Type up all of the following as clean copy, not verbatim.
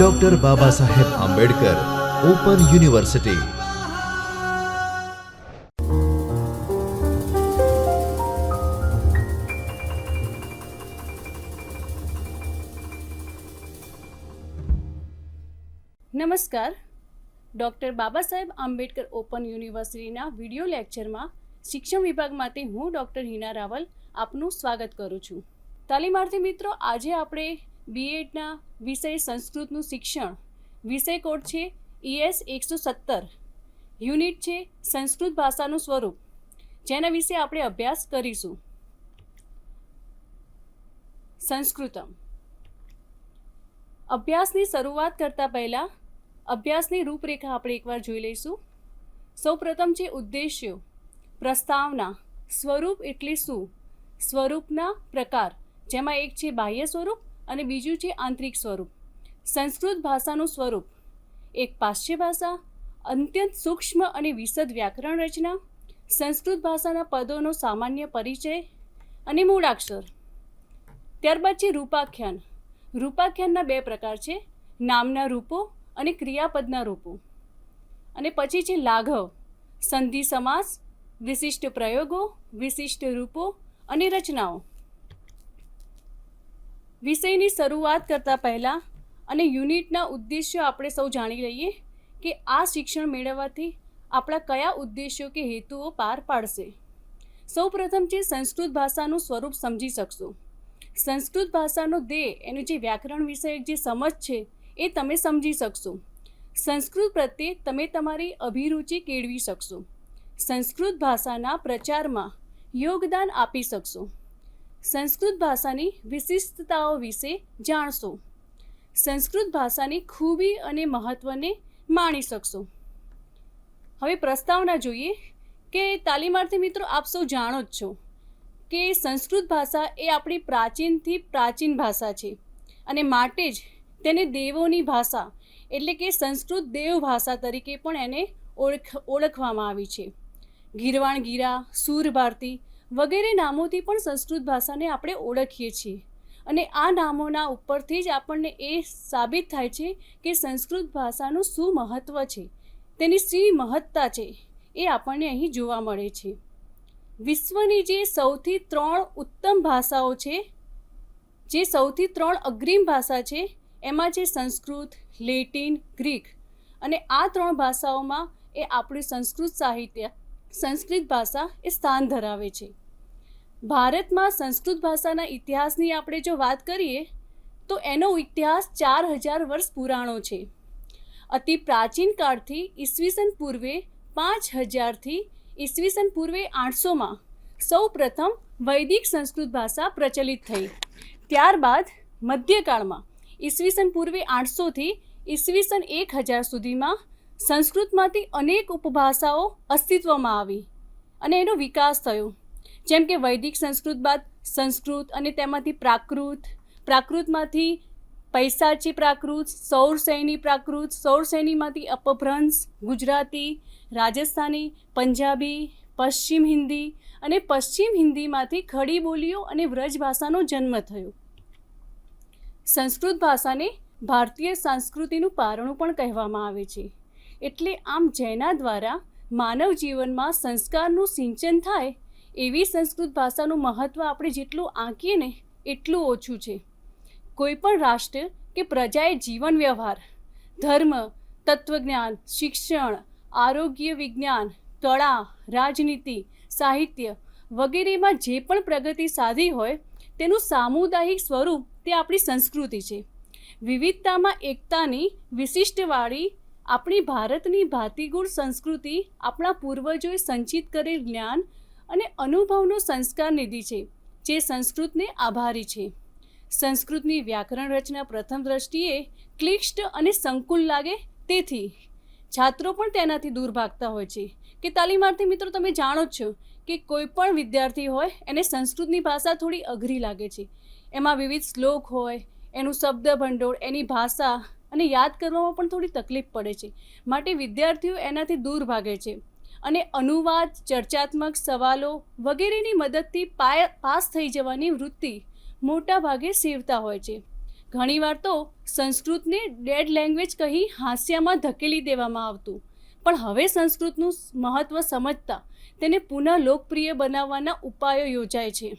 Doctor Baba Saheb Ambedkar open university. નમસ્કાર, doctor Baba Saheb Ambedkar open યુનિવર્સિટીના video લેક્ચરમાં શિક્ષણ વિભાગમાંથી હું ડૉક્ટર હિના રાવલ આપનું સ્વાગત કરું છું। તાલીમાર્થી મિત્રો, આજે આપણે બીએડના વિષય સંસ્કૃતનું શિક્ષણ, વિષય કોડ છે ES 170, યુનિટ છે સંસ્કૃત ભાષાનું સ્વરૂપ, જેના વિશે આપણે અભ્યાસ કરીશું। સંસ્કૃતમ અભ્યાસની શરૂઆત કરતા પહેલાં અભ્યાસની રૂપરેખા આપણે એકવાર જોઈ લઈશું। સૌપ્રથમ છે ઉદ્દેશ્યો, પ્રસ્તાવના, સ્વરૂપ એટલે શું, સ્વરૂપના પ્રકાર, જેમાં એક છે બાહ્ય સ્વરૂપ અને બીજું છે આંતરિક સ્વરૂપ। સંસ્કૃત ભાષાનું સ્વરૂપ, એક પાશ્ય ભાષા, અત્યંત સૂક્ષ્મ અને વિશદ વ્યાકરણ રચના, સંસ્કૃત ભાષાના પદોનો સામાન્ય પરિચય અને મૂળાક્ષર। ત્યારબાદ છે રૂપાખ્યાન। રૂપાખ્યાનના બે પ્રકાર છે, નામના રૂપો અને ક્રિયાપદના રૂપો। અને પછી છે લાઘવ, સંધિ સમાસ, વિશિષ્ટ પ્રયોગો, વિશિષ્ટ રૂપો અને રચનાઓ। વિષયની શરૂઆત કરતાં પહેલાં અને યુનિટના ઉદ્દેશ્યો આપણે સૌ જાણી લઈએ કે આ શિક્ષણ મેળવવાથી આપણા કયા ઉદ્દેશ્યો કે હેતુઓ પાર પાડશે। સૌપ્રથમ છે સંસ્કૃત ભાષાનું સ્વરૂપ સમજી શકશો। સંસ્કૃત ભાષાનો ધ્યેય, એનું જે વ્યાકરણ વિષયક જે સમજ છે એ તમે સમજી શકશો। સંસ્કૃત પ્રત્યે તમે તમારી અભિરુચિ કેળવી શકશો। સંસ્કૃત ભાષાના પ્રચારમાં યોગદાન આપી શકશો। સંસ્કૃત ભાષાની વિશિષ્ટતાઓ વિશે જાણશો। સંસ્કૃત ભાષાની ખૂબી અને મહત્ત્વને માણી શકશો। હવે પ્રસ્તાવના જોઈએ કે તાલીમાર્થી મિત્રો, આપ સૌ જાણો જ છો કે સંસ્કૃત ભાષા એ આપણી પ્રાચીનથી પ્રાચીન ભાષા છે અને માટે જ તેને દેવોની ભાષા એટલે કે સંસ્કૃત દેવ ભાષા તરીકે પણ એને ઓળખવામાં આવી છે। ગીરવાણ ગીરા, સૂર ભારતી વગેરે નામોથી પણ સંસ્કૃત ભાષાને આપણે ઓળખીએ છીએ અને આ નામોના ઉપરથી જ આપણને એ સાબિત થાય છે કે સંસ્કૃત ભાષાનું શું મહત્ત્વ છે, તેની શી મહત્તા છે, એ આપણને અહીં જોવા મળે છે। વિશ્વની જે સૌથી 3 ઉત્તમ ભાષાઓ છે, જે સૌથી 3 અગ્રીમ ભાષા છે, એમાં છે સંસ્કૃત, લેટિન, ગ્રીક, અને આ 3 ભાષાઓમાં એ આપણું સંસ્કૃત સાહિત્ય, સંસ્કૃત ભાષા એ સ્થાન ધરાવે છે। ભારતમાં સંસ્કૃત ભાષાના ઇતિહાસની આપણે જો વાત કરીએ તો એનો ઇતિહાસ 4000 વર્ષ પુરાણો છે। અતિ પ્રાચીન કાળથી ઈસવીસન પૂર્વે 5000થી ઈસવીસન પૂર્વે 800માં સૌ પ્રથમ વૈદિક સંસ્કૃત ભાષા પ્રચલિત થઈ। ત્યારબાદ મધ્યકાળમાં ઈસવીસન પૂર્વે 800થી ઈસવીસન 1000 સુધીમાં સંસ્કૃતમાંથી અનેક ઉપભાષાઓ અસ્તિત્વમાં આવી અને એનો વિકાસ થયો। જેમ કે વૈદિક સંસ્કૃત બાદ સંસ્કૃત અને તેમાંથી પ્રાકૃત, પ્રાકૃતમાંથી પૈશાચી પ્રાકૃત, સૌરસૈની પ્રાકૃત, સૌરસૈનીમાંથી અપભ્રંશ, ગુજરાતી, રાજસ્થાની, પંજાબી, પશ્ચિમ હિન્દી અને પશ્ચિમ હિન્દીમાંથી ખડી બોલીઓ અને વ્રજ ભાષાનો જન્મ થયો। સંસ્કૃત ભાષાને ભારતીય સંસ્કૃતિનું પારણું પણ કહેવામાં આવે છે। એટલે આમ જેના દ્વારા માનવ જીવનમાં સંસ્કારનું સિંચન થાય એવી સંસ્કૃત ભાષાનું મહત્ત્વ આપણે જેટલું આંકીએ ને એટલું ઓછું છે। કોઈ પણ રાષ્ટ્ર કે પ્રજાએ જીવન વ્યવહાર, ધર્મ, તત્વજ્ઞાન, શિક્ષણ, આરોગ્ય વિજ્ઞાન, કળા, રાજનીતિ, સાહિત્ય વગેરેમાં જે પણ પ્રગતિ સાધી હોય તેનું સામુદાયિક સ્વરૂપ તે આપણી સંસ્કૃતિ છે। વિવિધતામાં એકતાની વિશિષ્ટવાળી આપણી ભારતની ભાતીગુણ સંસ્કૃતિ આપણા પૂર્વજોએ સંચિત કરેલ જ્ઞાન અને અનુભવનો સંસ્કાર નિધિ છે, જે સંસ્કૃતને આભારી છે। સંસ્કૃતની વ્યાકરણ રચના પ્રથમ દ્રષ્ટિએ ક્લિષ્ટ અને સંકુલ લાગે, તેથી છાત્રો પણ તેનાથી દૂર ભાગતા હોય છે કે તાલીમાર્થી મિત્રો, તમે જાણો જ છો કે કોઈ પણ વિદ્યાર્થી હોય એને સંસ્કૃતની ભાષા થોડી અઘરી લાગે છે। એમાં વિવિધ શ્લોક હોય, એનું શબ્દ ભંડોળ, એની ભાષા અને યાદ કરવામાં પણ થોડી તકલીફ પડે છે, માટે વિદ્યાર્થીઓ એનાથી દૂર ભાગે છે અને અનુવાદ, ચર્ચાત્મક સવાલો વગેરેની મદદથી પાસ થઈ જવાની વૃત્તિ મોટા ભાગે સેવતા હોય છે। ઘણીવાર તો સંસ્કૃતને ડેડ લેંગ્વેજ કહી હાસ્યામાં ધકેલી દેવામાં આવતું, પણ હવે સંસ્કૃતનું મહત્ત્વ સમજતા તેને પુનઃ લોકપ્રિય બનાવવાના ઉપાયો યોજાય છે.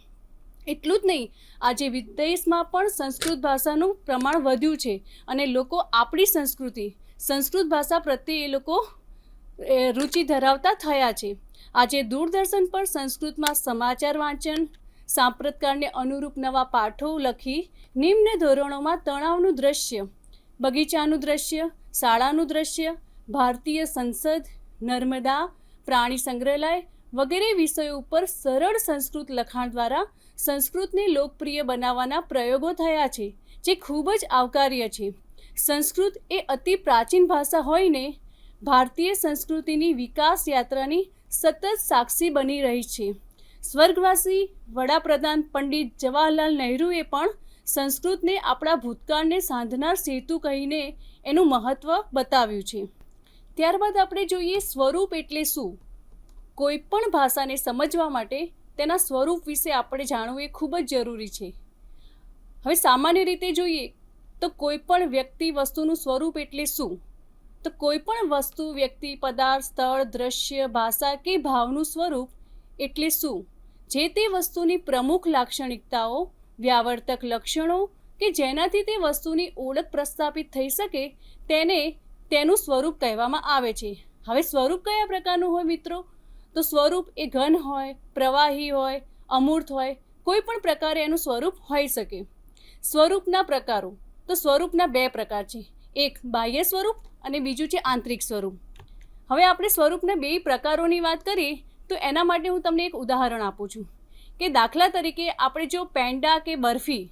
એટલું જ નહીં, આજે વિદેશમાં પણ સંસ્કૃત ભાષાનું પ્રમાણ વધ્યું છે અને લોકો આપણી સંસ્કૃત ભાષા પ્રત્યે એ લોકો રુચિ ધરાવતા થયા છે. આજે દૂરદર્શન પર સંસ્કૃતમાં સમાચાર વાંચન, સાંપ્રતકાળને અનુરૂપ નવા પાઠો લખી નિમ્ન ધોરણોમાં તણાવનું દ્રશ્ય, બગીચાનું દ્રશ્ય, શાળાનું દ્રશ્ય, ભારતીય સંસદ, નર્મદા, પ્રાણી સંગ્રહાલય વગેરે વિષયો ઉપર સરળ સંસ્કૃત લખાણ દ્વારા સંસ્કૃતને લોકપ્રિય બનાવવાના પ્રયોગો થયા છે, જે ખૂબ જ આવકાર્ય છે. સંસ્કૃત એ અતિ પ્રાચીન ભાષા હોઈને ભારતીય સંસ્કૃતિની વિકાસ યાત્રાની સતત સાક્ષી બની રહી છે. સ્વર્ગવાસી વડાપ્રધાન પંડિત જવાહરલાલ નહેરુએ પણ સંસ્કૃતને આપણા ભૂતકાળને સાંધનાર સેતુ કહીને એનું મહત્ત્વ બતાવ્યું છે. ત્યારબાદ આપણે જોઈએ સ્વરૂપ એટલે શું. કોઈ પણ ભાષાને સમજવા માટે તેના સ્વરૂપ વિશે આપણે જાણવું એ ખૂબ જ જરૂરી છે. હવે સામાન્ય રીતે જોઈએ તો કોઈ પણ વ્યક્તિ વસ્તુનું સ્વરૂપ એટલે શું? તો કોઈ પણ વસ્તુ, વ્યક્તિ, પદાર્થ, સ્થળ, દ્રશ્ય, ભાષા કે ભાવનું સ્વરૂપ એટલે શું? જે તે વસ્તુની પ્રમુખ લાક્ષણિકતાઓ, વ્યાવર્તક લક્ષણો કે જેનાથી તે વસ્તુની ઓળખ પ્રસ્થાપિત થઈ શકે તેને તેનું સ્વરૂપ કહેવામાં આવે છે. હવે સ્વરૂપ કયા પ્રકારનું હોય મિત્રો? તો સ્વરૂપ એ ઘન હોય, પ્રવાહી હોય, અમૂર્ત હોય, કોઈ પણ પ્રકારે એનું સ્વરૂપ હોઈ શકે. સ્વરૂપના પ્રકારો, તો સ્વરૂપના બે પ્રકાર છે, એક બાહ્ય સ્વરૂપ અને બીજું છે આંતરિક સ્વરૂપ. હવે આપણે સ્વરૂપના બે પ્રકારોની વાત કરીએ તો એના માટે હું તમને એક ઉદાહરણ આપું છું કે દાખલા તરીકે આપણે જો પેંડા કે બરફી,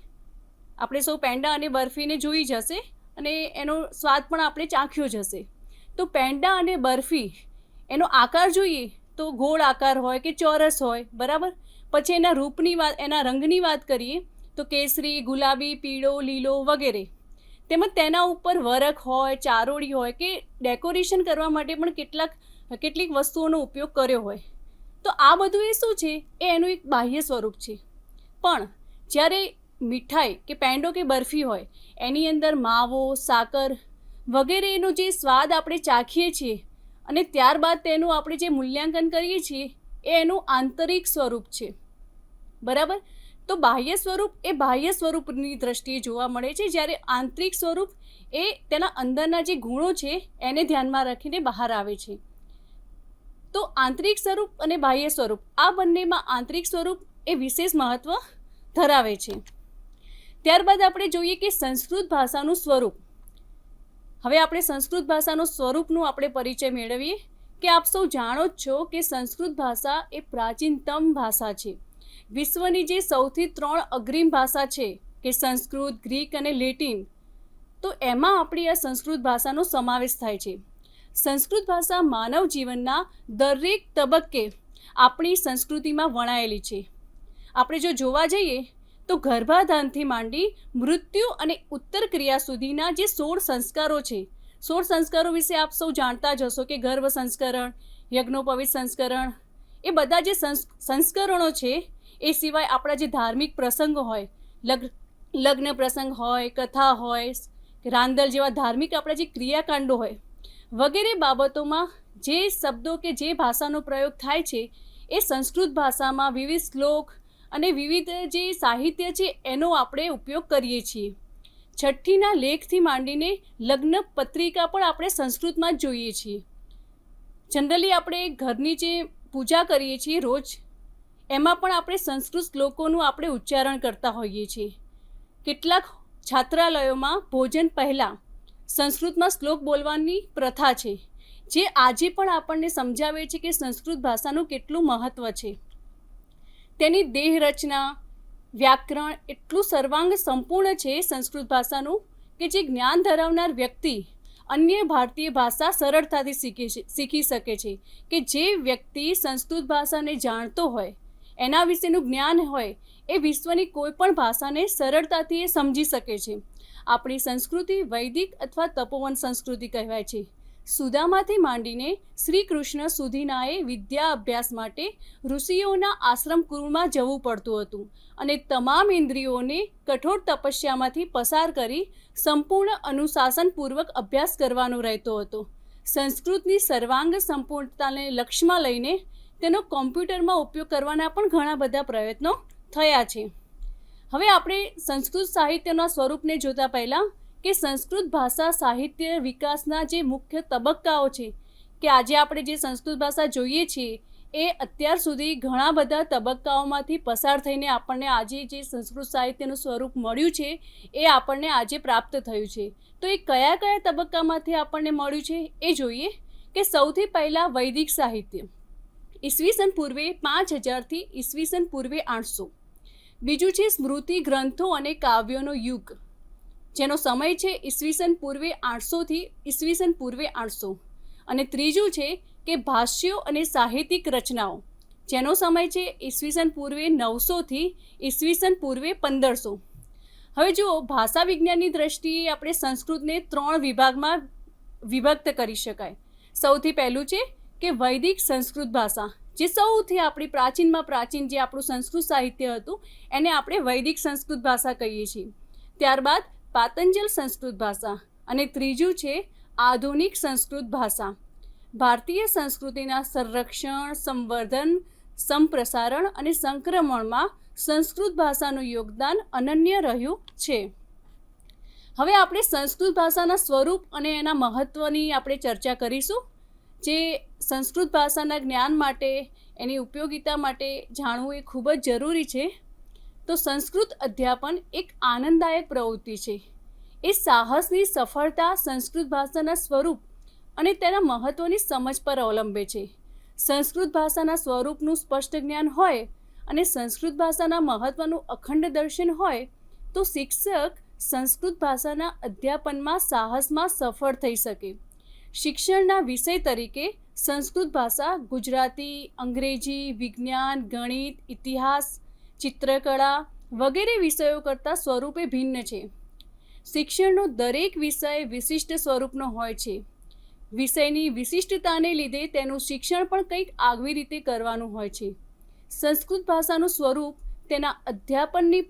આપણે સૌ પેંડા અને બરફીને જોઈ જશે અને એનો સ્વાદ પણ આપણે ચાખ્યો જ હશે. તો પેંડા અને બરફી એનો આકાર જોઈએ તો ગોળ આકાર હોય કે ચોરસ હોય, બરાબર. પછી એના રૂપની વાત, એના રંગની વાત કરીએ તો કેસરી, ગુલાબી, પીળો, લીલો વગેરે. તેમજ તેના ઉપર વરખ હોય, ચારોળી હોય કે ડેકોરેશન કરવા માટે પણ કેટલીક વસ્તુઓનો ઉપયોગ કર્યો હોય. તો આ બધું એ શું છે? એ એનું એક બાહ્ય સ્વરૂપ છે. પણ જ્યારે મીઠાઈ કે પેંડો કે બરફી હોય એની અંદર માવો, સાકર વગેરેનો જે સ્વાદ આપણે ચાખીએ છીએ અને ત્યારબાદ તેનું આપણે જે મૂલ્યાંકન કરીએ છીએ એ એનું આંતરિક સ્વરૂપ છે, બરાબર. તો બાહ્ય સ્વરૂપ એ બાહ્ય સ્વરૂપની દ્રષ્ટિએ જોવા મળે છે, જ્યારે આંતરિક સ્વરૂપ એ તેના અંદરના જે ગુણો છે એને ધ્યાનમાં રાખીને બહાર આવે છે. તો આંતરિક સ્વરૂપ અને બાહ્ય સ્વરૂપ આ બંનેમાં આંતરિક સ્વરૂપ એ વિશેષ મહત્ત્વ ધરાવે છે. ત્યારબાદ આપણે જોઈએ કે સંસ્કૃત ભાષાનું સ્વરૂપ. હવે આપણે સંસ્કૃત ભાષાનું સ્વરૂપનું આપણે પરિચય મેળવીએ કે આપ સૌ જાણો જ છો કે સંસ્કૃત ભાષા એ પ્રાચીનતમ ભાષા છે. વિશ્વની જે સૌથી 3 અગ્રીમ ભાષા છે કે સંસ્કૃત, ગ્રીક અને લેટિન, તો એમાં આપણી આ સંસ્કૃત ભાષાનો સમાવેશ થાય છે. સંસ્કૃત ભાષા માનવ જીવનના દરેક તબક્કે આપણી સંસ્કૃતિમાં વણાયેલી છે. આપણે જો જોવા જઈએ તો ગર્ભાધાનથી માંડી મૃત્યુ અને ઉત્તર ક્રિયા સુધીના જે 16 સંસ્કારો છે, 16 સંસ્કારો વિશે આપ સૌ જાણતા જ હશો કે ગર્ભ સંસ્કરણ, યજ્ઞોપવિત સંસ્કરણ, એ બધા જે સંસ્કરણો છે. એ સિવાય આપણા જે ધાર્મિક પ્રસંગો હોય, લગ્ન પ્રસંગ હોય, કથા હોય, રાંદલ જેવા ધાર્મિક આપણા જે ક્રિયાકાંડો હોય વગેરે બાબતોમાં જે શબ્દો કે જે ભાષાનો પ્રયોગ થાય છે એ સંસ્કૃત ભાષામાં વિવિધ શ્લોક અને વિવિધ જે સાહિત્ય છે એનો આપણે ઉપયોગ કરીએ છીએ. છઠ્ઠીના લેખથી માંડીને લગ્ન પત્રિકા પણ આપણે સંસ્કૃતમાં જ જોઈએ છીએ. જનરલી આપણે ઘરની જે પૂજા કરીએ છીએ રોજ, એમાં પણ આપણે સંસ્કૃત શ્લોકોનું આપણે ઉચ્ચારણ કરતા હોઈએ છીએ. કેટલાક છાત્રાલયોમાં ભોજન પહેલાં સંસ્કૃતમાં શ્લોક બોલવાની પ્રથા છે, જે આજે પણ આપણને સમજાવે છે કે સંસ્કૃત ભાષાનું કેટલું મહત્ત્વ છે. તેની દેહ રચના, વ્યાકરણ એટલું સર્વાંગ સંપૂર્ણ છે સંસ્કૃત ભાષાનું કે જે જ્ઞાન ધરાવનાર વ્યક્તિ અન્ય ભારતીય ભાષા સરળતાથી શીખી શકે છે. કે જે વ્યક્તિ સંસ્કૃત ભાષાને જાણતો હોય, એના વિશેનું જ્ઞાન હોય, એ વિશ્વની કોઈ પણ ભાષાને સરળતાથી એ સમજી શકે છે. આપણી સંસ્કૃતિ વૈદિક અથવા તપોવન સંસ્કૃતિ કહેવાય છે. સુદામાથી માંડીને શ્રી કૃષ્ણ સુધીનાએ વિદ્યા અભ્યાસ માટે ઋષિઓના આશ્રમકુળમાં જવું પડતું હતું અને તમામ ઇન્દ્રિયોને કઠોર તપસ્યામાંથી પસાર કરી સંપૂર્ણ અનુશાસનપૂર્વક અભ્યાસ કરવાનો રહેતો હતો. સંસ્કૃતની સર્વાંગ સંપૂર્ણતાને લક્ષ્યમાં લઈને તેનો કોમ્પ્યુટરમાં ઉપયોગ કરવાના પણ ઘણા બધા પ્રયત્નો થયા છે. હવે આપણે સંસ્કૃત સાહિત્યના સ્વરૂપને જોતા પહેલાં કે સંસ્કૃત ભાષા સાહિત્ય વિકાસના જે મુખ્ય તબક્કાઓ છે, કે આજે આપણે જે સંસ્કૃત ભાષા જોઈએ છીએ એ અત્યાર સુધી ઘણા બધા તબક્કાઓમાંથી પસાર થઈને આપણને આજે જે સંસ્કૃત સાહિત્યનું સ્વરૂપ મળ્યું છે એ આપણને આજે પ્રાપ્ત થયું છે. તો એ કયા કયા તબક્કામાંથી આપણને મળ્યું છે એ જોઈએ. કે સૌથી પહેલાં વૈદિક સાહિત્ય ઈસવીસન પૂર્વે 5000થી ઈસવીસન પૂર્વે 800. બીજું છે સ્મૃતિ ગ્રંથો અને કાવ્યોનો યુગ, જેનો સમય છે ઈસવીસન પૂર્વે 800થી ઈસવીસન પૂર્વે 800. અને ત્રીજું છે કે ભાષ્યો અને સાહિત્યિક રચનાઓ, જેનો સમય છે ઈસવીસન પૂર્વે 900થી ઈસવીસન પૂર્વે 1500. હવે જુઓ, ભાષા વિજ્ઞાનની દ્રષ્ટિએ આપણે સંસ્કૃતને 3 વિભાગમાં વિભક્ત કરી શકાય. સૌથી પહેલું છે કે વૈદિક સંસ્કૃત ભાષા, જે સૌથી આપણી પ્રાચીનમાં પ્રાચીન જે આપણું સંસ્કૃત સાહિત્ય હતું એને આપણે વૈદિક સંસ્કૃત ભાષા કહીએ છીએ. ત્યારબાદ પાતંજલ સંસ્કૃત ભાષા અને ત્રીજું છે આધુનિક સંસ્કૃત ભાષા. ભારતીય સંસ્કૃતિના સંરક્ષણ, સંવર્ધન, સંપ્રસારણ અને સંક્રમણમાં સંસ્કૃત ભાષાનું યોગદાન અનન્ય રહ્યું છે. હવે આપણે સંસ્કૃત ભાષાના સ્વરૂપ અને એના મહત્ત્વની આપણે ચર્ચા કરીશું. જે સંસ્કૃત ભાષાના જ્ઞાન માટે, એની ઉપયોગિતા માટે જાણવું એ ખૂબ જ જરૂરી છે. તો સંસ્કૃત અધ્યાપન એક આનંદદાયક પ્રવૃત્તિ છે. એ સાહસની સફળતા સંસ્કૃત ભાષાના સ્વરૂપ અને તેના મહત્ત્વની સમજ પર અવલંબે છે. સંસ્કૃત ભાષાના સ્વરૂપનું સ્પષ્ટ જ્ઞાન હોય અને સંસ્કૃત ભાષાના મહત્ત્વનું અખંડ દર્શન હોય તો શિક્ષક સંસ્કૃત ભાષાના અધ્યાપનમાં સાહસમાં સફળ થઈ શકે. શિક્ષણના વિષય તરીકે સંસ્કૃત ભાષા ગુજરાતી, અંગ્રેજી, વિજ્ઞાન, ગણિત, ઇતિહાસ, ચિત્રકળા વગેરે વિષયો કરતાં સ્વરૂપે ભિન્ન છે. શિક્ષણનો દરેક વિષય વિશિષ્ટ સ્વરૂપનો હોય છે. વિષયની વિશિષ્ટતાને લીધે તેનું શિક્ષણ પણ કંઈક આગવી રીતે કરવાનું હોય છે. સંસ્કૃત ભાષાનું સ્વરૂપ તેના અધ્યાપનની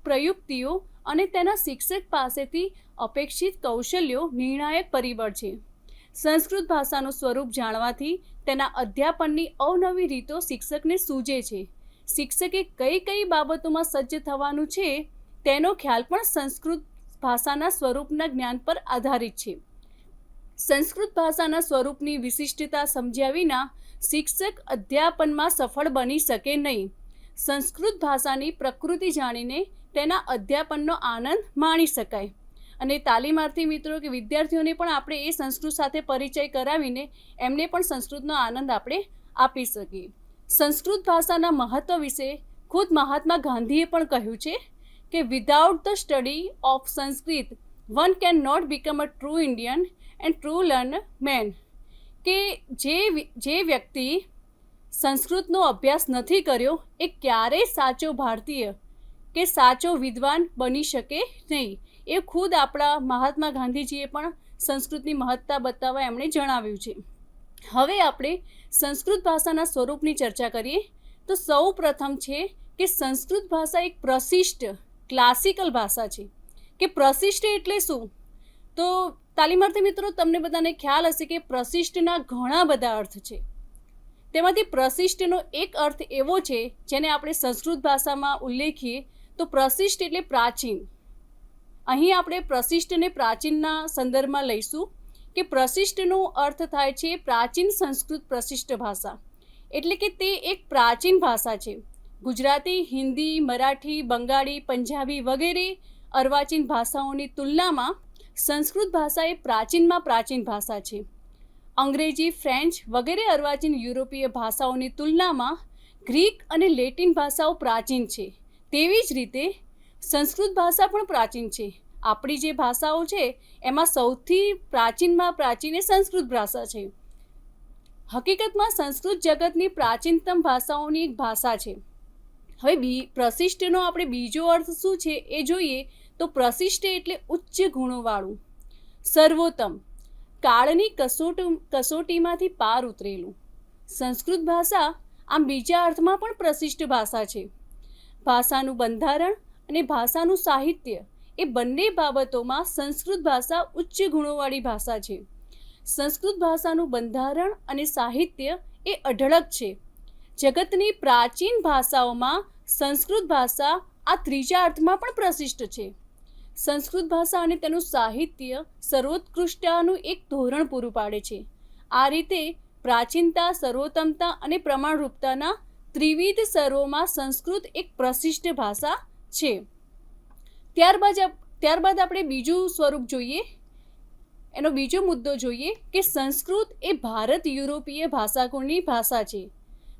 પ્રયુક્તિઓ અને તેના શિક્ષક પાસેથી અપેક્ષિત કૌશલ્યો નિર્ણાયક પરિબળ છે. સંસ્કૃત ભાષાનું સ્વરૂપ જાણવાથી તેના અધ્યાપનની અવનવી રીતો શિક્ષકને સૂઝે છે. શિક્ષકે કઈ કઈ બાબતોમાં સજ્જ થવાનું છે તેનો ખ્યાલ પણ સંસ્કૃત ભાષાના સ્વરૂપના જ્ઞાન પર આધારિત છે. સંસ્કૃત ભાષાના સ્વરૂપની વિશિષ્ટતા સમજ્યા વિના શિક્ષક અધ્યાપનમાં સફળ બની શકે નહીં. સંસ્કૃત ભાષાની પ્રકૃતિ જાણીને તેના અધ્યાપનનો આનંદ માણી શકાય. અને તાલીમાર્થી મિત્રો કે વિદ્યાર્થીઓને પણ આપણે એ સંસ્કૃત સાથે પરિચય કરાવીને એમને પણ સંસ્કૃતનો આનંદ આપણે આપી શકીએ. સંસ્કૃત ભાષાના મહત્ત્વ વિશે ખુદ મહાત્મા ગાંધીએ પણ કહ્યું છે કે without the study of Sanskrit one can not become a true Indian and true learn man. કે જે વ્યક્તિ સંસ્કૃતનો અભ્યાસ નથી કર્યો એ ક્યારેય સાચો ભારતીય કે સાચો વિદ્વાન બની શકે નહીં. એ ખુદ આપણા મહાત્મા ગાંધીજીએ પણ સંસ્કૃતની મહત્તા બતાવવા એમણે જણાવ્યું છે. હવે આપણે સંસ્કૃત ભાષાના સ્વરૂપની ચર્ચા કરીએ તો સૌ પ્રથમ છે કે સંસ્કૃત ભાષા એક પ્રશિષ્ટ ક્લાસિકલ ભાષા છે. કે પ્રશિષ્ટ એટલે શું? તો તાલીમાર્થી મિત્રો તમને બધાને ખ્યાલ હશે કે પ્રશિષ્ટના ઘણા બધા અર્થ છે. તેમાંથી પ્રશિષ્ટનો એક અર્થ એવો છે જેને આપણે સંસ્કૃત ભાષામાં ઉલ્લેખીએ તો પ્રશિષ્ટ એટલે પ્રાચીન. અહીં આપણે પ્રશિષ્ટને પ્રાચીનના સંદર્ભમાં લઈશું કે પ્રશિષ્ટનો અર્થ થાય છે પ્રાચીન સંસ્કૃત પ્રશિષ્ટ ભાષા. એટલે કે તે એક પ્રાચીન ભાષા છે. ગુજરાતી, હિન્દી, મરાઠી, બંગાળી, પંજાબી વગેરે અર્વાચીન ભાષાઓની તુલનામાં સંસ્કૃત ભાષા એ પ્રાચીનમાં પ્રાચીન ભાષા છે. અંગ્રેજી, ફ્રેન્ચ વગેરે અર્વાચીન યુરોપીય ભાષાઓની તુલનામાં ગ્રીક અને લેટિન ભાષાઓ પ્રાચીન છે. તેવી જ રીતે સંસ્કૃત ભાષા પણ પ્રાચીન છે. આપણી જે ભાષાઓ છે એમાં સૌથી પ્રાચીનમાં પ્રાચીન એ સંસ્કૃત ભાષા છે. હકીકતમાં સંસ્કૃત જગતની પ્રાચીનતમ ભાષાઓની એક ભાષા છે. હવે પ્રશિષ્ટનો આપણે બીજો અર્થ શું છે એ જોઈએ તો પ્રશિષ્ટ એટલે ઉચ્ચ ગુણોવાળું, સર્વોત્તમ. કાળની કસોટીમાંથી પાર ઉતરેલું. સંસ્કૃત ભાષા આમ બીજા અર્થમાં પણ પ્રશિષ્ટ ભાષા છે. ભાષાનું બંધારણ અને ભાષાનું સાહિત્ય એ બંને બાબતોમાં સંસ્કૃત ભાષા ઉચ્ચ ગુણોવાળી ભાષા છે. સંસ્કૃત ભાષાનું બંધારણ અને સાહિત્ય એ અઢળક છે. જગતની પ્રાચીન ભાષાઓમાં સંસ્કૃત ભાષા આ ત્રીજા અર્થમાં પણ પ્રશિષ્ટ છે. સંસ્કૃત ભાષા અને તેનું સાહિત્ય સર્વોત્કૃષ્ટતાનું એક ધોરણ પૂરું પાડે છે. આ રીતે પ્રાચીનતા, સર્વોત્તમતા અને પ્રમાણરૂપતાના ત્રિવિધ સ્તરોમાં સંસ્કૃત એક પ્રશિષ્ટ ભાષા છે. ત્યારબાદ આપણે બીજું સ્વરૂપ જોઈએ, એનો બીજો મુદ્દો જોઈએ કે સંસ્કૃત એ ભારત યુરોપીય ભાષાકુળની ભાષા છે.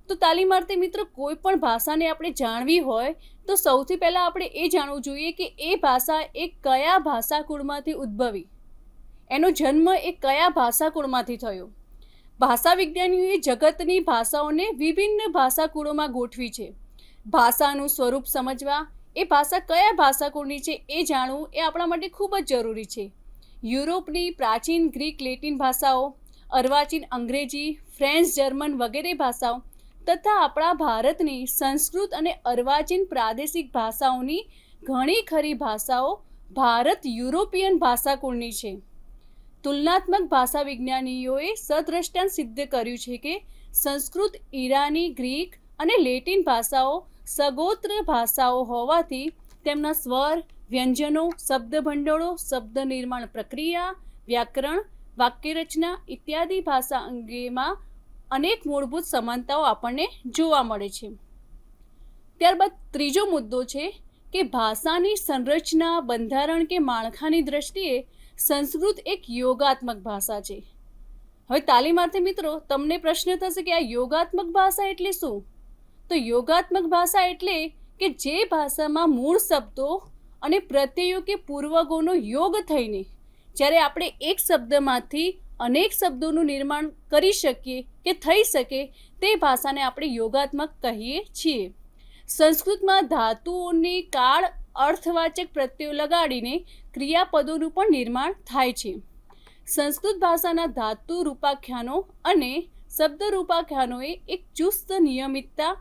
તો તાલીમાર્થી મિત્રો, કોઈ પણ ભાષાને આપણે જાણવી હોય તો સૌથી પહેલાં આપણે એ જાણવું જોઈએ કે એ ભાષા એ કયા ભાષાકુળમાંથી ઉદ્ભવી, એનો જન્મ એ કયા ભાષાકુળમાંથી થયો. ભાષા વિજ્ઞાનીઓએ જગતની ભાષાઓને વિભિન્ન ભાષાકુળોમાં ગોઠવી છે. ભાષાનું સ્વરૂપ સમજવા, એ ભાષા કયા ભાષાકુળની છે એ જાણવું એ આપણા માટે ખૂબ જ જરૂરી છે. યુરોપની પ્રાચીન ગ્રીક, લેટિન ભાષાઓ, અર્વાચીન અંગ્રેજી, ફ્રેન્ચ, જર્મન વગેરે ભાષાઓ તથા આપણા ભારતની સંસ્કૃત અને અર્વાચીન પ્રાદેશિક ભાષાઓની ઘણી ખરી ભાષાઓ ભારત યુરોપિયન ભાષાકુળની છે. તુલનાત્મક ભાષા વિજ્ઞાનીઓએ સદ્રષ્ટાંત સિદ્ધ કર્યું છે કે સંસ્કૃત, ઈરાની, ગ્રીક અને લેટિન ભાષાઓ સગોત્ર ભાષાઓ હોવાથી તેમના સ્વર, વ્યંજનો, શબ્દભંડોળો, શબ્દ નિર્માણ પ્રક્રિયા, વ્યાકરણ, વાક્યરચના ઇત્યાદિ ભાષા અંગેમાં અનેક મૂળભૂત સમાનતાઓ આપણને જોવા મળે છે. ત્યારબાદ ત્રીજો મુદ્દો છે કે ભાષાની સંરચના, બંધારણ કે માળખાની દ્રષ્ટિએ સંસ્કૃત એક યોગાત્મક ભાષા છે. હવે તાલીમાર્થી મિત્રો, તમને પ્રશ્ન થશે કે આ યોગાત્મક ભાષા એટલે શું? તો યોગાત્મક ભાષા એટલે કે જે ભાષામાં મૂળ શબ્દો અને પ્રત્યયો કે પૂર્વગોનો યોગ થઈને જ્યારે આપણે એક શબ્દમાંથી અનેક શબ્દોનું નિર્માણ કરી શકીએ કે થઈ શકે તે ભાષાને આપણે યોગાત્મક કહીએ છીએ. સંસ્કૃતમાં ધાતુઓની કાળ અર્થવાચક પ્રત્યયો લગાડીને ક્રિયાપદોનું પણ નિર્માણ થાય છે. સંસ્કૃત ભાષાના ધાતુ રૂપાખ્યાનો અને શબ્દ રૂપાખ્યાનોએ એક ચુસ્ત નિયમિતતા,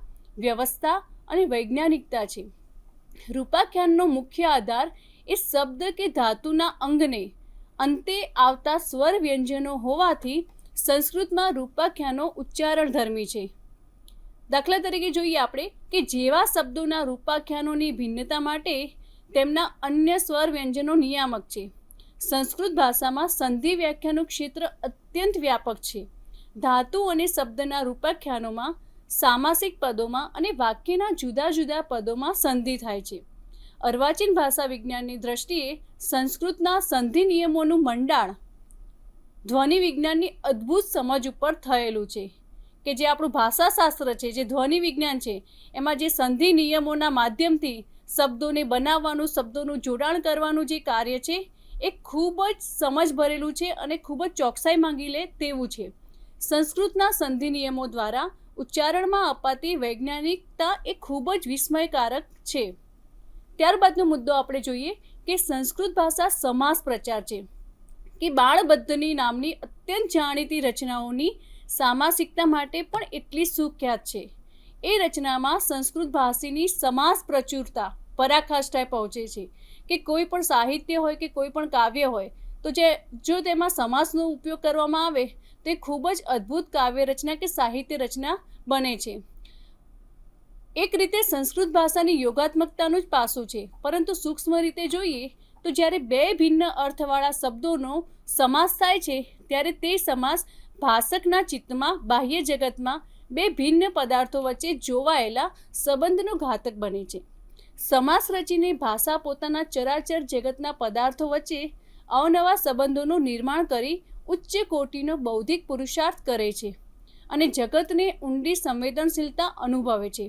વ્યવસ્થા અને વૈજ્ઞાનિકતા છે. રૂપાખ્યાનનો મુખ્ય આધાર એ શબ્દ કે ધાતુના અંગને અંતે આવતા સ્વર વ્યંજનો હોવાથી સંસ્કૃતમાં રૂપાખ્યાનો ઉચ્ચારણધર્મી છે. દાખલા તરીકે જોઈએ આપણે કે જેવા શબ્દોના રૂપાખ્યાનોની ભિન્નતા માટે તેમના અન્ય સ્વર વ્યંજનો નિયામક છે. સંસ્કૃત ભાષામાં સંધિ વ્યાખ્યાનું ક્ષેત્ર અત્યંત વ્યાપક છે. ધાતુ અને શબ્દના રૂપાખ્યાનોમાં સામાસિક પદોમાં અને વાક્યના જુદા જુદા પદોમાં સંધિ થાય છે. અર્વાચીન ભાષા વિજ્ઞાનની દ્રષ્ટિએ સંસ્કૃતના સંધિ નિયમોનું મંડાણ ધ્વનિ વિજ્ઞાનની અદ્ભુત સમજ ઉપર થયેલું છે. કે જે આપણું ભાષાશાસ્ત્ર છે, જે ધ્વનિ વિજ્ઞાન છે, એમાં જે સંધિ નિયમોના માધ્યમથી શબ્દોને બનાવવાનું, શબ્દોનું જોડાણ કરવાનું જે કાર્ય છે એ ખૂબ જ સમજ ભરેલું છે અને ખૂબ જ ચોકસાઈ માંગી લે તેવું છે. સંસ્કૃતના સંધિ નિયમો દ્વારા ઉચ્ચારણમાં અપાતી વૈજ્ઞાનિકતા એ ખૂબ જ વિસ્મયકારક છે. ત્યારબાદનો મુદ્દો આપણે જોઈએ કે સંસ્કૃત ભાષા સમાસ પ્રચાર છે કે બાળબદ્ધની નામની અત્યંત જાણીતી રચનાઓની સામાસિકતા માટે પણ એટલી સુખ્યાત છે. એ રચનામાં સંસ્કૃત ભાષીની સમાસ પ્રચુરતા પરાકાષ્ઠાએ પહોંચે છે કે કોઈ પણ સાહિત્ય હોય કે કોઈ પણ કાવ્ય હોય તો જો તેમાં સમાસનો ઉપયોગ કરવામાં આવે તો એ ખૂબ જ અદ્ભુત કાવ્ય રચના કે સાહિત્ય રચના બને છે. એક રીતે સંસ્કૃત ભાષાની યોગાત્મકતાનું જ પાસું છે, પરંતુ સૂક્ષ્મ રીતે જોઈએ તો જ્યારે બે ભિન્ન અર્થવાળા શબ્દોનો સમાસ થાય છે ત્યારે તે સમાસ ભાષકના ચિત્તમાં, બાહ્ય જગતમાં બે ભિન્ન પદાર્થો વચ્ચે જોવાયેલા સંબંધનો ઘાતક બને છે. સમાસ રચીને ભાષા પોતાના ચરાચર જગતના પદાર્થો વચ્ચે અવનવા સંબંધોનું નિર્માણ કરી ઉચ્ચ કોટીનો બૌદ્ધિક પુરુષાર્થ કરે છે અને જગતને ઊંડી સંવેદનશીલતા અનુભવે છે.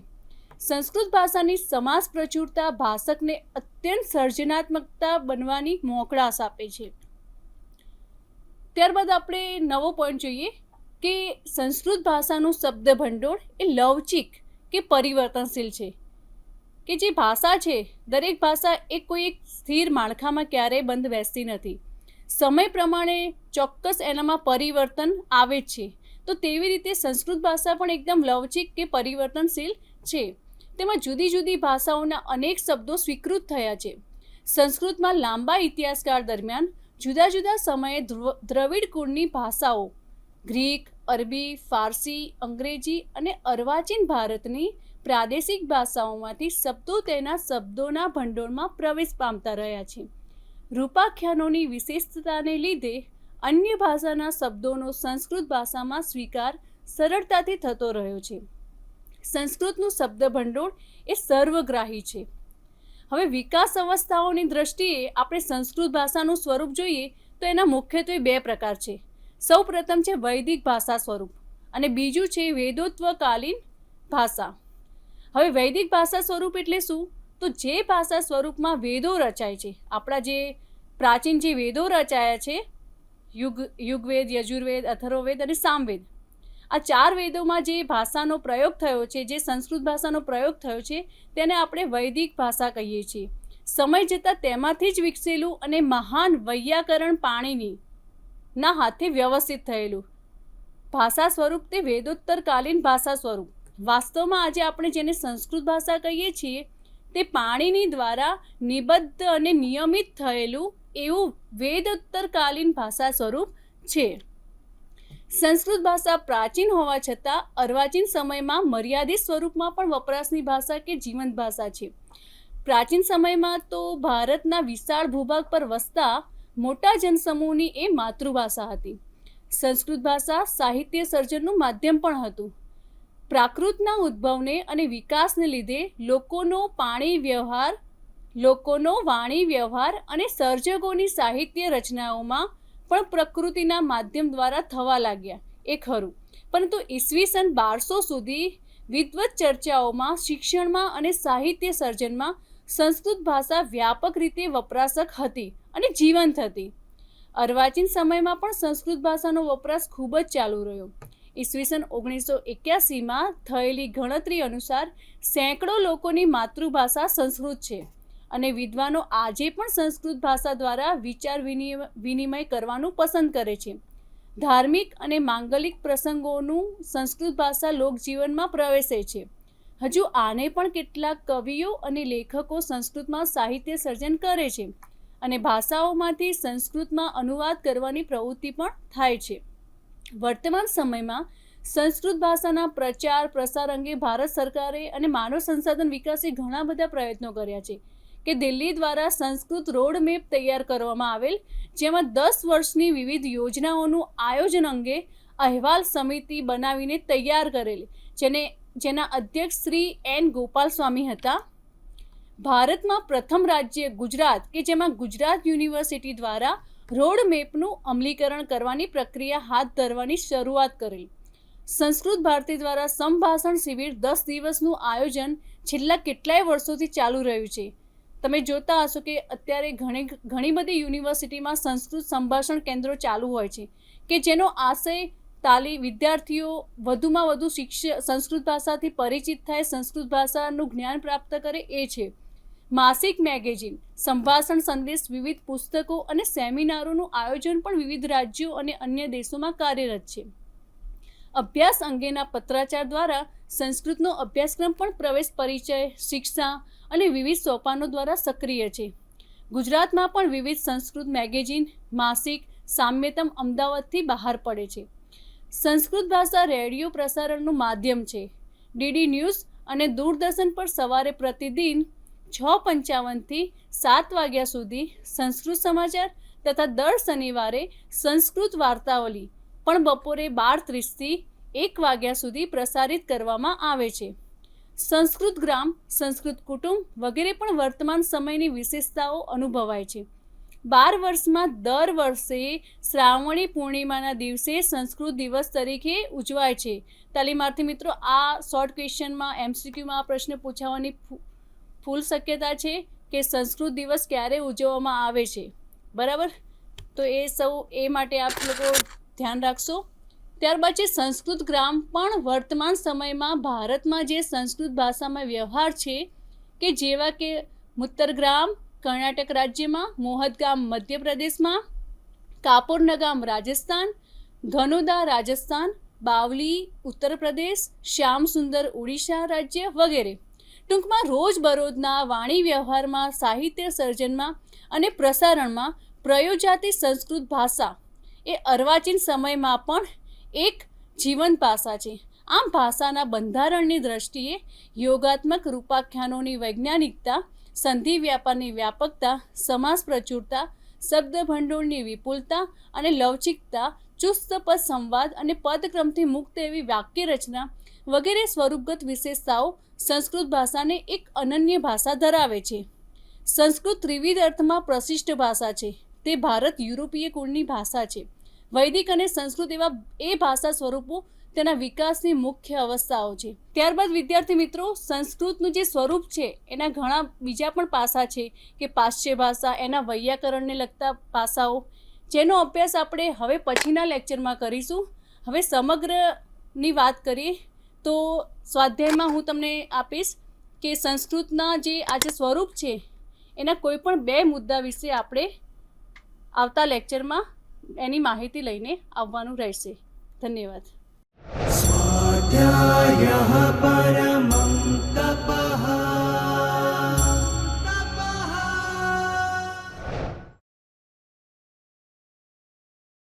સંસ્કૃત ભાષાની સમાસ પ્રચુરતા ભાષકને અત્યંત સર્જનાત્મકતા બનવાની મોકળાશ આપે છે. ત્યારબાદ આપણે નવો પોઈન્ટ જોઈએ કે સંસ્કૃત ભાષાનું શબ્દ ભંડોળ એ લવચિક કે પરિવર્તનશીલ છે. કે જે ભાષા છે, દરેક ભાષા એ કોઈ એક સ્થિર માળખામાં ક્યારેય બંધ બેસતી નથી. સમય પ્રમાણે ચોક્કસ એનામાં પરિવર્તન આવે છે. તો તેવી રીતે સંસ્કૃત ભાષા પણ એકદમ લવચિક કે પરિવર્તનશીલ છે. તેમાં જુદી જુદી ભાષાઓના અનેક શબ્દો સ્વીકૃત થયા છે. સંસ્કૃતમાં લાંબા ઇતિહાસકાળ દરમિયાન જુદા જુદા સમયે દ્રવિડ કુળની ભાષાઓ ગ્રીક, અરબી, ફારસી, અંગ્રેજી અને અર્વાચીન ભારતની પ્રાદેશિક ભાષાઓમાંથી શબ્દો તેના શબ્દોના ભંડોળમાં પ્રવેશ પામતા રહ્યા છે. રૂપાખ્યાનોની વિશેષતાને લીધે અન્ય ભાષાના શબ્દોનો સંસ્કૃત ભાષામાં સ્વીકાર સરળતાથી થતો રહ્યો છે. સંસ્કૃતનું શબ્દ ભંડોળ એ સર્વગ્રાહી છે. હવે વિકાસ અવસ્થાઓની દ્રષ્ટિએ આપણે સંસ્કૃત ભાષાનું સ્વરૂપ જોઈએ તો એના મુખ્યત્વે બે પ્રકાર છે. સૌ પ્રથમ છે વૈદિક ભાષા સ્વરૂપ અને બીજું છે વેદોત્વકાલીન ભાષા. હવે વૈદિક ભાષા સ્વરૂપ એટલે શું? તો જે ભાષા સ્વરૂપમાં વેદો રચાય છે, આપણા જે પ્રાચીન જે વેદો રચાયા છે, યુગવેદ, યજુર્વેદ, અથર્વવેદ અને સામવેદ, આ 4 વેદોમાં જે ભાષાનો પ્રયોગ થયો છે, જે સંસ્કૃત ભાષાનો પ્રયોગ થયો છે, તેને આપણે વૈદિક ભાષા કહીએ છીએ. સમય જતાં તેમાંથી જ વિકસેલું અને મહાન વૈયાકરણ પાણિનીના હાથે વ્યવસ્થિત થયેલું ભાષા સ્વરૂપ તે વેદોત્તરકાલીન ભાષા સ્વરૂપ. વાસ્તવમાં આજે આપણે જેને સંસ્કૃત ભાષા કહીએ છીએ તે પાણિની દ્વારા નિબદ્ધ અને નિયમિત થયેલું એવું વેદોત્તરકાલીન ભાષા સ્વરૂપ છે. સંસ્કૃત ભાષા પ્રાચીન હોવા છતાં અર્વાચીન સમયમાં મર્યાદિત સ્વરૂપમાં પણ વપરાશની ભાષા કે જીવંત ભાષા છે. પ્રાચીન સમયમાં તો ભારતના વિશાળ ભૂભાગ પર વસતા મોટા જનસમૂહની એ માતૃભાષા હતી. સંસ્કૃત ભાષા સાહિત્ય સર્જનનું માધ્યમ પણ હતું. પ્રાકૃતના ઉદ્ભવને અને વિકાસને લીધે લોકોનો વાણી વ્યવહાર અને સર્જકોની સાહિત્ય રચનાઓમાં પણ પ્રકૃતિના માધ્યમ દ્વારા થવા લાગ્યા એ ખરું. પરંતુ ઈસવીસન 1200 સુધી વિદ્વત ચર્ચાઓમાં, શિક્ષણમાં અને સાહિત્ય સર્જનમાં સંસ્કૃત ભાષા વ્યાપક રીતે વપરાશક હતી અને જીવંત હતી. અર્વાચીન સમયમાં પણ સંસ્કૃત ભાષાનો વપરાશ ખૂબ જ ચાલુ રહ્યો. ઈસવીસન 1981માં થયેલી ગણતરી અનુસાર સેંકડો લોકોની માતૃભાષા સંસ્કૃત છે અને વિદ્વાનો આજે પણ સંસ્કૃત ભાષા દ્વારા વિચાર વિનિમય કરવાનું પસંદ કરે છે. ધાર્મિક અને માંગલિક પ્રસંગોનું સંસ્કૃત ભાષા લોકજીવનમાં પ્રવેશે છે. હજુ આને પણ કેટલાક કવિઓ અને લેખકો સંસ્કૃતમાં સાહિત્ય સર્જન કરે છે અને ભાષાઓમાંથી સંસ્કૃતમાં અનુવાદ કરવાની પ્રવૃત્તિ પણ થાય છે. વર્તમાન સમયમાં સંસ્કૃત ભાષાના પ્રચાર પ્રસાર અંગે ભારત સરકારે અને માનવ સંસાધન વિકાસે ઘણા બધા પ્રયત્નો કર્યા છે કે દિલ્હી દ્વારા સંસ્કૃત રોડ મેપ તૈયાર કરવામાં આવેલ, જેમાં 10 વર્ષની વિવિધ યોજનાઓનું આયોજન અંગે અહેવાલ સમિતિ બનાવીને તૈયાર કરેલી, જેના અધ્યક્ષ શ્રી એન ગોપાલસ્વામી હતા. ભારતમાં પ્રથમ રાજ્ય ગુજરાત કે જેમાં ગુજરાત યુનિવર્સિટી દ્વારા રોડ મેપનું અમલીકરણ કરવાની પ્રક્રિયા હાથ ધરવાની શરૂઆત કરેલ. સંસ્કૃત ભારતી દ્વારા સંભાષણ શિબિર 10 દિવસનું આયોજન છેલ્લા કેટલાય વર્ષોથી ચાલુ રહ્યું છે. તમે જોતા હશો કે અત્યારે ઘણી બધી યુનિવર્સિટીમાં સંસ્કૃત સંભાષણ કેન્દ્રો ચાલુ હોય છે કે જેનો આશય વિદ્યાર્થીઓ વધુમાં વધુ સંસ્કૃત ભાષાથી પરિચિત થાય, સંસ્કૃત ભાષાનું જ્ઞાન પ્રાપ્ત કરે એ છે. માસિક મેગેઝિન, સંભાષણ સંદેશ, વિવિધ પુસ્તકો અને સેમિનારોનું આયોજન પણ વિવિધ રાજ્યો અને અન્ય દેશોમાં કાર્યરત છે. અભ્યાસ અંગેના પત્રાચાર દ્વારા સંસ્કૃતનો અભ્યાસક્રમ પણ પ્રવેશ પરિચય, શિક્ષા અને વિવિધ સોપાનો દ્વારા સક્રિય છે. ગુજરાતમાં પણ વિવિધ સંસ્કૃત મેગેઝિન, માસિક, સામ્યતમ અમદાવાદથી બહાર પડે છે. સંસ્કૃત ભાષા રેડિયો પ્રસારણનું માધ્યમ છે. ડીડી ન્યૂઝ અને દૂરદર્શન પર સવારે પ્રતિદિન 6:55થી 7 વાગ્યા સુધી સંસ્કૃત સમાચાર તથા દર શનિવારે સંસ્કૃત વાર્તાવલી પણ બપોરે 12:30થી 1 વાગ્યા સુધી પ્રસારિત કરવામાં આવે છે. સંસ્કૃત ગ્રામ, સંસ્કૃત કુટુંબ વગેરે પણ વર્તમાન સમયની વિશેષતાઓ અનુભવાય છે. 12 વર્ષમાં દર વર્ષે શ્રાવણી પૂર્ણિમાના દિવસે સંસ્કૃત દિવસ તરીકે ઉજવાય છે. તાલીમાર્થી મિત્રો, આ શોર્ટ ક્વેશ્ચનમાં MCQમાં આ પ્રશ્ન પૂછાવાની ફૂલ શક્યતા છે કે સંસ્કૃત દિવસ ક્યારે ઉજવવામાં આવે છે. બરાબર, તો એ માટે આપ લોકો ધ્યાન રાખશો. ત્યારબાદ છે સંસ્કૃત ગ્રામ પણ વર્તમાન સમયમાં ભારતમાં જે સંસ્કૃત ભાષામાં વ્યવહાર છે કે જેવા કે મુત્તરગ્રામ કર્ણાટક રાજ્યમાં, મોહદગામ મધ્યપ્રદેશમાં, કાપોરનગામ રાજસ્થાન, ઘનોદા રાજસ્થાન, બાવલી ઉત્તર પ્રદેશ, શ્યામસુંદર ઓડિશા રાજ્ય વગેરે. ટૂંકમાં રોજબરોજના વાણી વ્યવહારમાં, સાહિત્ય સર્જનમાં અને પ્રસારણમાં પ્રયોજાતી સંસ્કૃત ભાષા એ અર્વાચીન સમયમાં પણ એક જીવંત ભાષા છે. આમ ભાષાના બંધારણની દ્રષ્ટિએ યોગાત્મક રૂપાખ્યાનોની વૈજ્ઞાનિકતા, સંધિ વ્યાપારની વ્યાપકતા, સમાસ પ્રચુરતા, શબ્દ ભંડોળની વિપુલતા અને લવચિકતા, ચુસ્ત પદ સંવાદ અને પદક્રમથી મુક્ત એવી વાક્ય રચના વગેરે સ્વરૂપગત વિશેષતાઓ સંસ્કૃત ભાષાને એક અનન્ય ભાષા ધરાવે છે. સંસ્કૃત ત્રિવિધ અર્થમાં પ્રશિષ્ટ ભાષા છે. તે ભારત યુરોપીય કુળની ભાષા છે. વૈદિક અને સંસ્કૃત એવા એ ભાષા સ્વરૂપો તેના વિકાસની મુખ્ય અવસ્થાઓ છે. ત્યારબાદ વિદ્યાર્થી મિત્રો, સંસ્કૃતનું જે સ્વરૂપ છે એના ઘણા બીજા પણ પાસા છે કે પાશ્ચિય ભાષા, એના વૈયાકરણને લગતા પાસાઓ, જેનો અભ્યાસ આપણે હવે પછીના લેક્ચરમાં કરીશું. હવે સમગ્રની વાત કરીએ તો સ્વાધ્યાયમાં હું તમને આપીશ કે સંસ્કૃતના જે આજે સ્વરૂપ છે એના કોઈ પણ 2 મુદ્દા વિશે આપણે આવતા લેક્ચરમાં એની માહિતી લઈને આવવાનું રહેશે. ધન્યવાદ. स्वाध्यायः